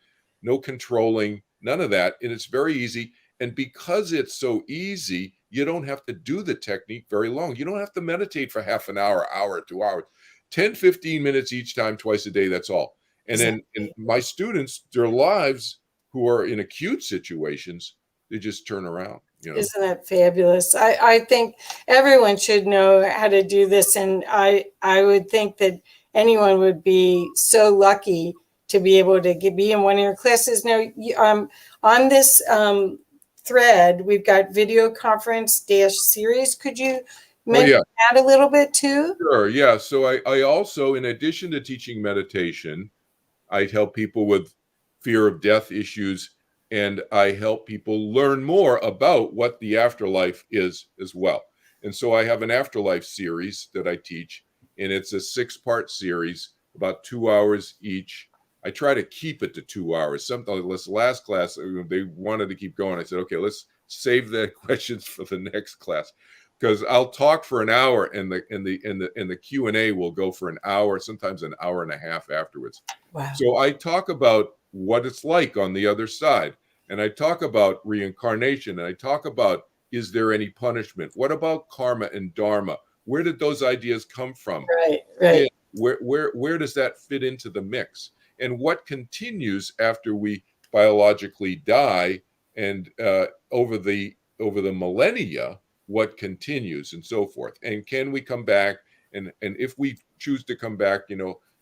no controlling, none of that. And it's very easy. And because it's so easy, you don't have to do the technique very long. You don't have to meditate for half an hour, 2 hours, 10, 15 minutes each time, twice a day. That's all. And then in my students, their lives who are in acute situations, they just turn around. You know? Isn't that fabulous? I think everyone should know how to do this. And I would think that anyone would be so lucky to be able to be in one of your classes. Now, on this thread, we've got video conference series. Could you mention that a little bit too? Sure, yeah. So I also, in addition to teaching meditation, I help people with fear of death issues, and I help people learn more about what the afterlife is as well. And so I have an afterlife series that I teach, and it's a 6-part series, about 2 hours each. I try to keep it to 2 hours. Something this last class, they wanted to keep going. I said, okay, let's save the questions for the next class, because I'll talk for an hour, and the Q&A will go for an hour, sometimes an hour and a half afterwards. Wow. So I talk about what it's like on the other side, and I talk about reincarnation, and I talk about, is there any punishment? What about karma and dharma? Where did those ideas come from? Right. And where does that fit into the mix? And what continues after we biologically die, and over the millennia, what continues, and so forth? And can we come back? And if we choose to come back,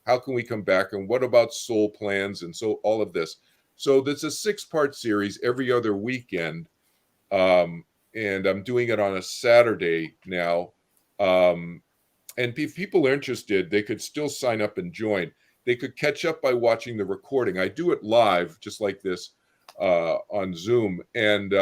how can we come back? And what about soul plans? And so all of this. So there's a 6-part series every other weekend. And I'm doing it on a Saturday now. And if people are interested, they could still sign up and join. They could catch up by watching the recording. I do it live, just like this, on Zoom. And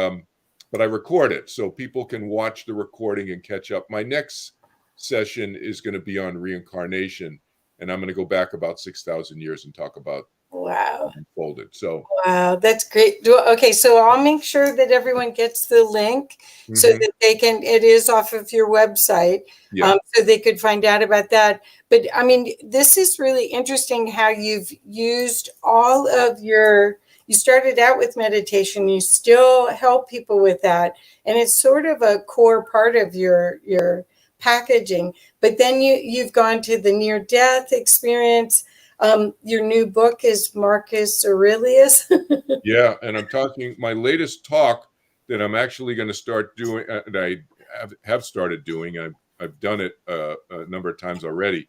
but I record it so people can watch the recording and catch up. My next session is going to be on reincarnation, and I'm going to go back about 6,000 years and talk about unfolded. So wow, that's great. Okay, so I'll make sure that everyone gets the link so that they can. It is off of your website, so they could find out about that. But I mean, this is really interesting how you've used all of your. You started out with meditation. You still help people with that, and it's sort of a core part of your packaging. But then you've gone to the near-death experience. Your new book is Marcus Aurelius. Yeah, and I'm talking my latest talk that I'm actually going to start doing, and I have started doing. I've done it a number of times already.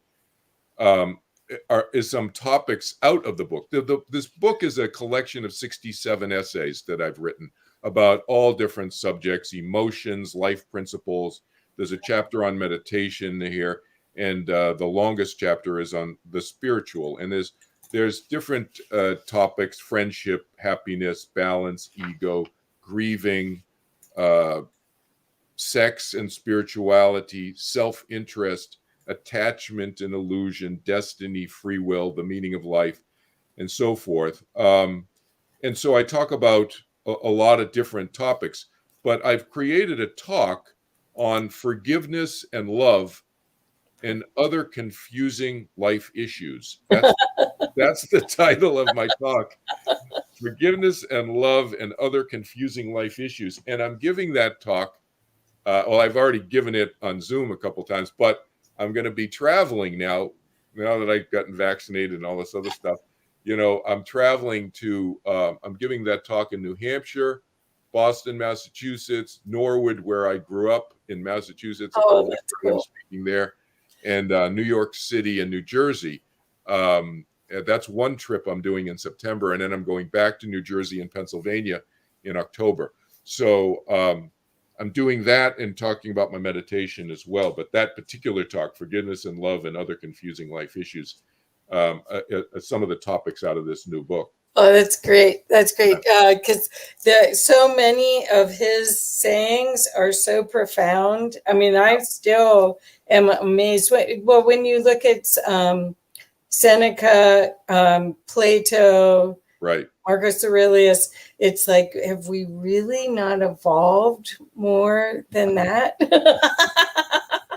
Is some topics out of the book. This book is a collection of 67 essays that I've written about all different subjects, emotions, life principles. There's a chapter on meditation here, and the longest chapter is on the spiritual. And there's different topics: friendship, happiness, balance, ego, grieving, sex and spirituality, self-interest, attachment and illusion, destiny, free will, the meaning of life, and so forth. And so I talk about a lot of different topics, but I've created a talk on forgiveness and love and other confusing life issues. That's the title of my talk: Forgiveness and Love and Other Confusing Life Issues. And I'm giving that talk. I've already given it on Zoom a couple times, but I'm going to be traveling now that I've gotten vaccinated and all this other stuff. I'm traveling to, I'm giving that talk in New Hampshire, Boston, Massachusetts, Norwood, where I grew up in Massachusetts. Oh, that's cool. I'm speaking there, and New York City and New Jersey. That's one trip I'm doing in September, and then I'm going back to New Jersey and Pennsylvania in October. So I'm doing that and talking about my meditation as well. But that particular talk, forgiveness and love and other confusing life issues, some of the topics out of this new book. Oh, that's great. That's great. Because so many of his sayings are so profound. I mean, I still am amazed. Well, when you look at Seneca, Plato, Right. Marcus Aurelius, it's like, have we really not evolved more than that?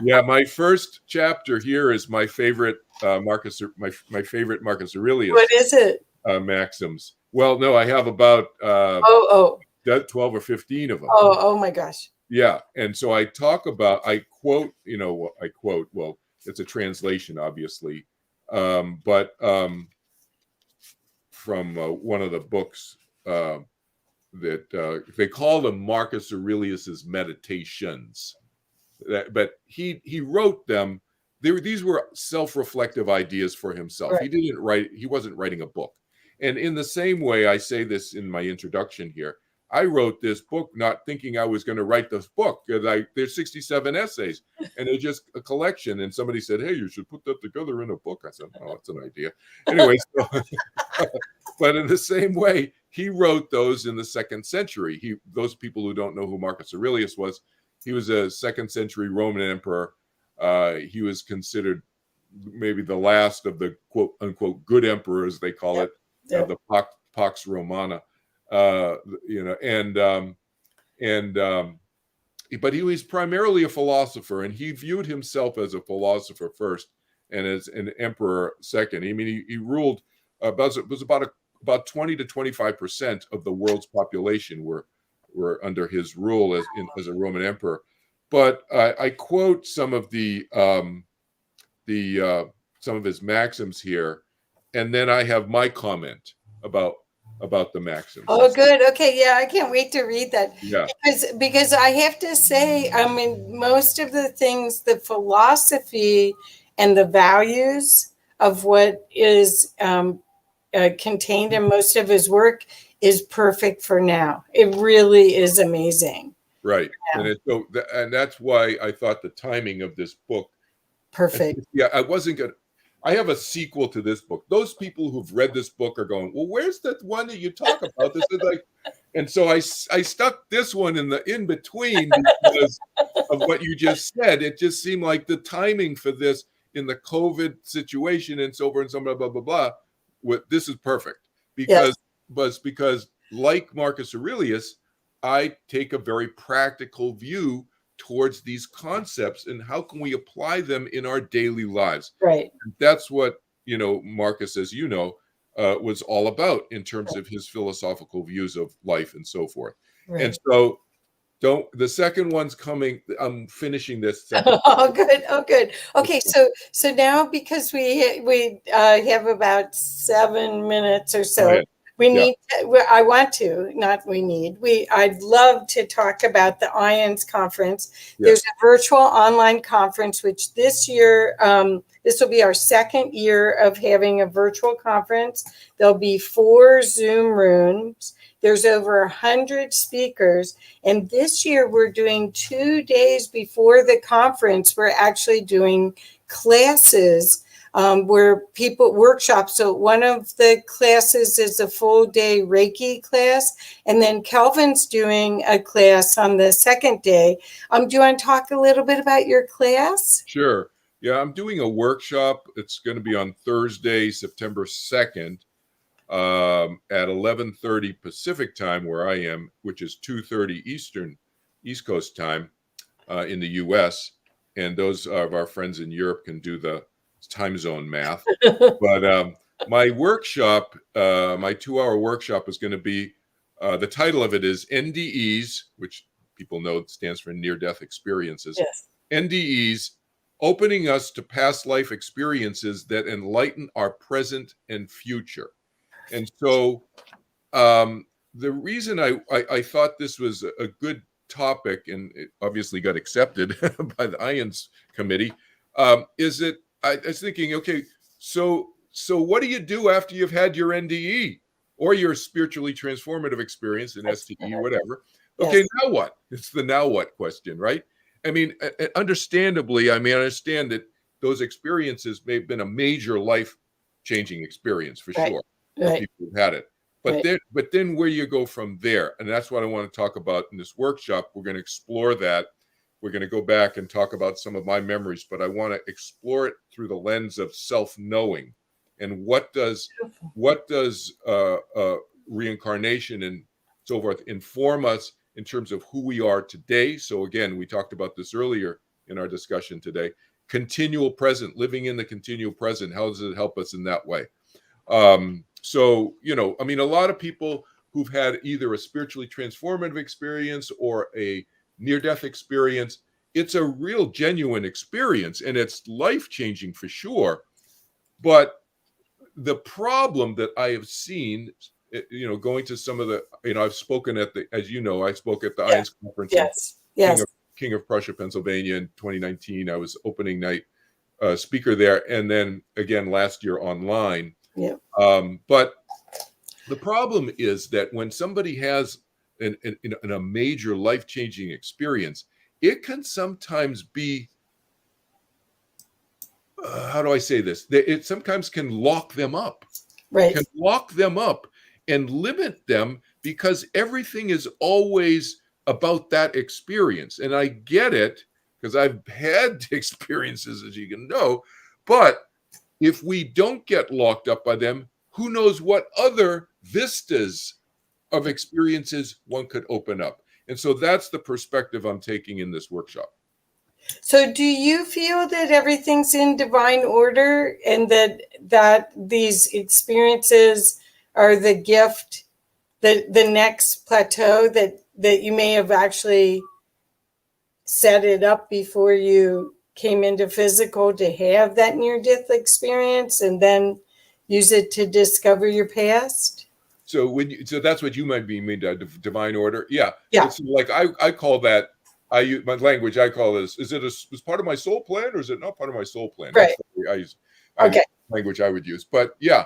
Yeah, my first chapter here is my favorite my favorite Marcus Aurelius. What is it? Maxims. Well, no, I have about 12 or 15 of them. Oh my gosh. Yeah, and so I quote, well, it's a translation, obviously, but from one of the books that they call them Marcus Aurelius's Meditations. But he wrote them. These were self-reflective ideas for himself. Right. He wasn't writing a book. And in the same way, I say this in my introduction here, I wrote this book not thinking I was going to write this book. There's 67 essays, and they're just a collection. And somebody said, "Hey, you should put that together in a book." I said, "Oh, that's an idea." Anyway, but in the same way, he wrote those in the 2nd century. Those people who don't know who Marcus Aurelius was, he was a 2nd century Roman emperor. He was considered maybe the last of the quote unquote good emperors, they call it, the Pax Romana. But he was primarily a philosopher, and he viewed himself as a philosopher first and as an emperor second. I mean, he ruled about 20 to 25% of the world's population were under his rule as a Roman emperor. But I quote some of some of his maxims here, and then I have my comment about the maxims. Oh, good. Okay, yeah, I can't wait to read that. Yeah, because I have to say, I mean, most of the things, the philosophy and the values of what is contained in most of his work is perfect for now. It really is amazing. right. Yeah. And that's why I thought the timing of this book perfect. Yeah, I have a sequel to this book. Those people who've read this book are going, "Well, where's that one that you talk about?" This is like, and so I stuck this one in between because of what you just said. It just seemed like the timing for this in the COVID situation and so forth and so blah blah blah blah. This is perfect because like Marcus Aurelius, I take a very practical view towards these concepts and how can we apply them in our daily lives. Right. And that's what, Marcus, as you know, was all about in terms of his philosophical views of life and so forth. Right. And so the second one's coming. I'm finishing this. Oh, good. Oh, good. Okay. So now, because we have about 7 minutes or so, oh, yeah. I'd love to talk about the IONS conference. Yeah. There's a virtual online conference, which this year, this will be our 2nd year of having a virtual conference. There'll be 4 Zoom rooms. There's over 100 speakers. And this year we're doing 2 days before the conference, we're actually doing classes where people workshop. So one of the classes is a full day Reiki class. And then Kelvin's doing a class on the 2nd day. Do you want to talk a little bit about your class? Sure. Yeah, I'm doing a workshop. It's going to be on Thursday, September 2nd at 11:30 Pacific time, where I am, which is 2:30 East Coast time in the U.S. And those of our friends in Europe can do the time zone math. But my workshop, my 2-hour workshop is going to be, the title of it is NDEs, which people know stands for near-death experiences. Yes. NDEs, opening us to past life experiences that enlighten our present and future. And so the reason I thought this was a good topic, and it obviously got accepted by the IONS committee, is that I was thinking, okay, so what do you do after you've had your NDE? or your spiritually transformative experience in STE, whatever. Okay, Yes. now what? It's the now what question, right? I mean, understandably, I understand that those experiences may have been a major life changing experience for Right. sure for Right. people who've had it. But Right. then where you go from there, and that's what I want to talk about in this workshop. We're going to explore that. We're going to go back and talk about some of my memories, but I want to explore it through the lens of self-knowing and what does reincarnation and so forth inform us in terms of who we are today. So again, we talked about this earlier in our discussion today. Continual present, living in the continual present. How does it help us in that way? So, a lot of people who've had either a spiritually transformative experience or a near-death experience, it's a real genuine experience and it's life-changing for sure. But the problem that I have seen, going to some of the, I've spoken at the, as you know, I spoke at the IANS conference in Yes. Yes. King of Prussia, Pennsylvania in 2019. I was opening night speaker there, and then again last year online. Yeah. But the problem is that when somebody has a major life-changing experience, it can sometimes be, how do I say this? It sometimes can lock them up. Right. Can lock them up and limit them because everything is always about that experience. And I get it because I've had experiences, as you can know, but if we don't get locked up by them, who knows what other vistas of experiences one could open up. And so that's the perspective I'm taking in this workshop. So do you feel that everything's in divine order and that these experiences are the gift, the next plateau that you may have actually set it up before you came into physical to have that near-death experience and then use it to discover your past? So that's what you might mean by divine order. Yeah. Yeah. It's like I call that, I use my language, I call this, is part of my soul plan or is it not part of my soul plan? Right. That's the way I use language I would use. But yeah,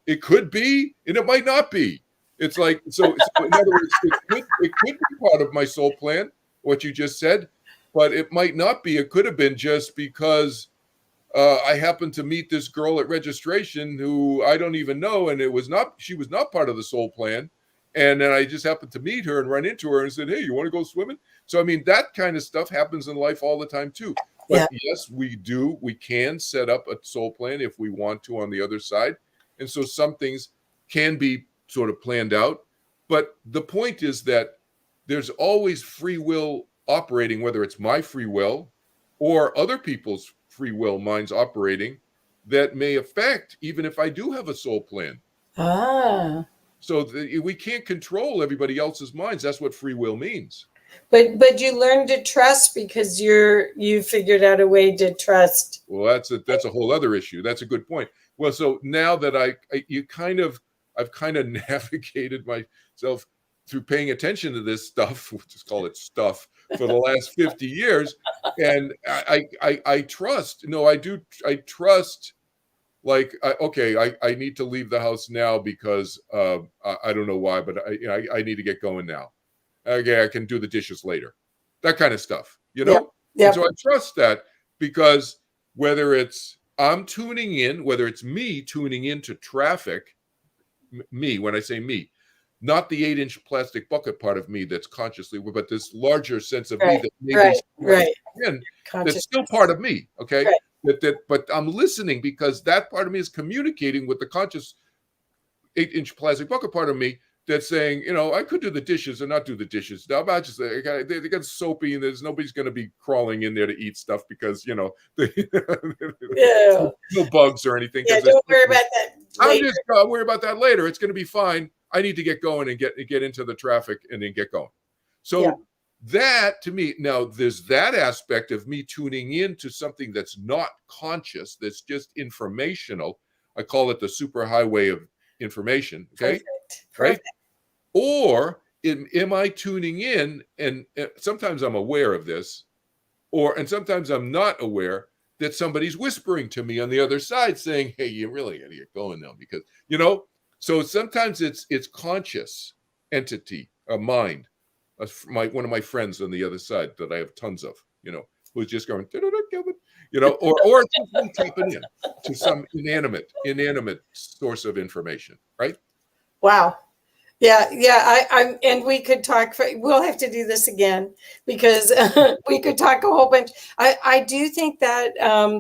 it could be and it might not be. It's like, so in other words, it could be part of my soul plan, what you just said, but it might not be. It could have been just because I happened to meet this girl at registration who I don't even know, and she was not part of the soul plan. And then I just happened to meet her and run into her and said, "Hey, you want to go swimming?" So, that kind of stuff happens in life all the time too. But yes, we can set up a soul plan if we want to on the other side. And so some things can be sort of planned out. But the point is that there's always free will operating, whether it's my free will or other people's free will minds operating, that may affect even if I do have a soul plan. So we can't control everybody else's minds. That's what free will means. But you learn to trust because you figured out a way to trust. Well, that's a whole other issue. That's a good point. Well, so now that I've kind of navigated myself through paying attention to this stuff, we'll just call it stuff, for the last 50 years. And I trust, I trust, like, I need to leave the house now because I don't know why, but I need to get going now. Okay, I can do the dishes later. That kind of stuff, Yeah. And so I trust that because whether it's whether it's me tuning into traffic, me, when I say me, not the 8-inch plastic bucket part of me that's consciously, but this larger sense of me that maybe that's still part of me. Okay. Right. But I'm listening because that part of me is communicating with the conscious 8-inch plastic bucket part of me that's saying, I could do the dishes or not do the dishes. Now, I'm just they got soapy and nobody's going to be crawling in there to eat stuff because, no bugs or anything. Yeah, don't worry about that later. I'm just going to worry about that later. It's going to be fine. I need to get going and get into the traffic and then get going. So that, to me, now there's that aspect of me tuning into something that's not conscious, that's just informational. I call it the superhighway of information. Okay. Perfect. Right. Or am I tuning in? And sometimes I'm aware of this, and sometimes I'm not aware that somebody's whispering to me on the other side saying, "Hey, you really got to get going now," because, So sometimes it's conscious entity, a mind. One of my friends on the other side that I have tons of, who's just going, Kelvin, or it's just me tapping in to some inanimate source of information, right? Wow. Yeah, yeah. And we could talk. We'll have to do this again because we could talk a whole bunch. I do think that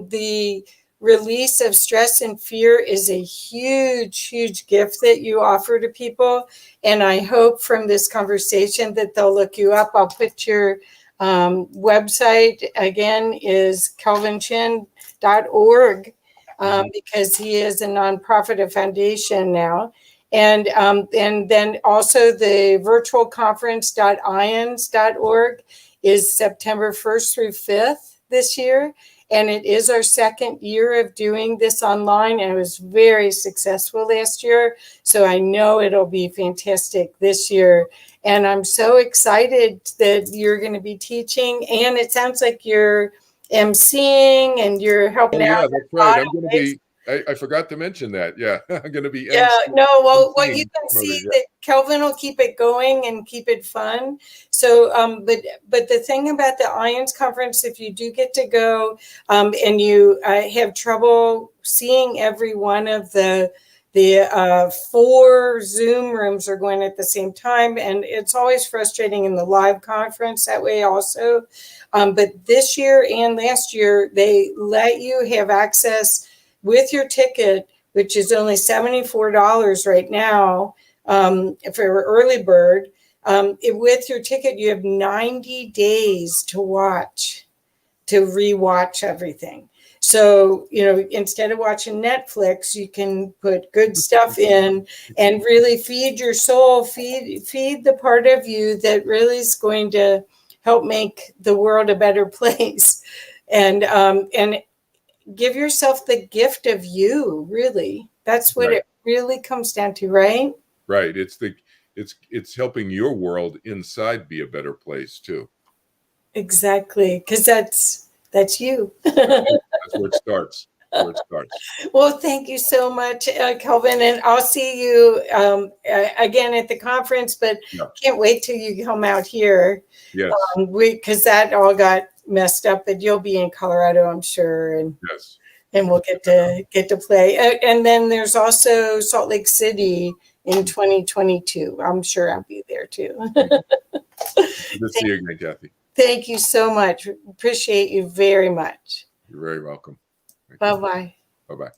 the release of stress and fear is a huge, huge gift that you offer to people. And I hope from this conversation that they'll look you up. I'll put your website again is kelvinchin.org because he is a nonprofit, a foundation now. And then also the virtual conference.ions.org is September 1st through 5th this year. And it is our second year of doing this online. And it was very successful last year. So I know it'll be fantastic this year. And I'm so excited that you're going to be teaching. And it sounds like you're emceeing and you're helping Yeah, out. that's right. I'm going to be. I forgot to mention that. Yeah, I'm going to be. Yeah, no, well, what you emceeing can some of see it, yeah. that Kelvin will keep it going and keep it fun. So, but the thing about the IONS conference, if you do get to go, and you have trouble seeing every one of the 4 Zoom rooms are going at the same time, and it's always frustrating in the live conference that way also. But this year and last year, they let you have access with your ticket, which is only $74 right now for early bird. With your ticket, you have 90 days to rewatch everything. So, instead of watching Netflix, you can put good stuff in and really feed your soul, feed the part of you that really is going to help make the world a better place. And give yourself the gift of you, really. That's what it really comes down to, right? Right. It's helping your world inside be a better place too. Exactly, because that's you. That's where it starts. Well, thank you so much, Kelvin, and I'll see you again at the conference. But can't wait till you come out here. Yes. Because that all got messed up, but you'll be in Colorado, I'm sure, and yes. And we'll get to play. And then there's also Salt Lake City in 2022. I'm sure I'll be there too. Good to see you again, Kathy. Thank you so much. Appreciate you very much. You're very welcome. Bye-bye. Bye-bye.